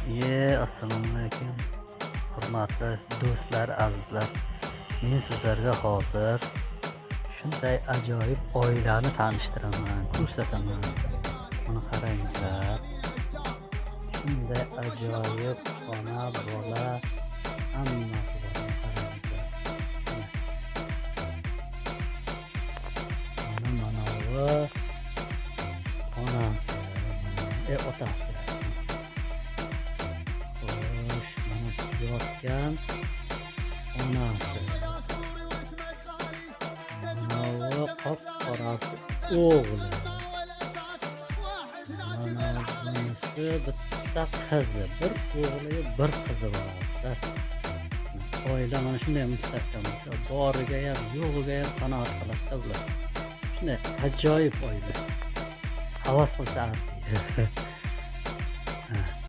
Assalomu alaykum. Hurmatli do'stlar, azizlar. Men sizlarga hozir shunday ajoyib oilani tanishtiraman, ko'rsataman. Buni qarangizlar. Shunday ajoyib ona, bola, hammasi bor. Manavi onasi, otasi. Yotgan onasi, manavi qop-qorasi o'g'li, mana bunisi bitta qizi, bir o'g'li bir qizi bor. Oila mana shunday mustahkam, boriga ham yo'g'iga ham qanoat qiladi bular. Shunday ajoyib oila. Havas qilsa arziydi.